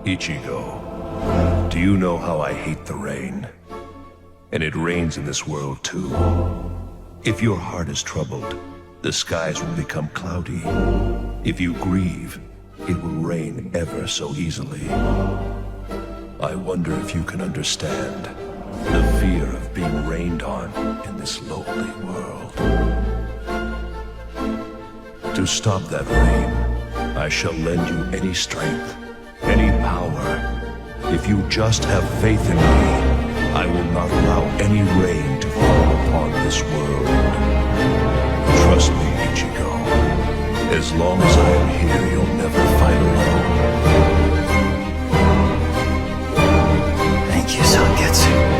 Ichigo, do you know how I hate the rain? And it rains in this world too. If your heart is troubled, the skies will become cloudy. If you grieve, it will rain ever so easily. I wonder if you can understand the fear of being rained on in this lonely world. To stop that rain, I shall lend you any strength, any power. If you just have faith in me, I will not allow any rain to fall upon this world. Trust me, Ichigo. As long as I am here, you'll never fight alone. Thank you, Zangetsu.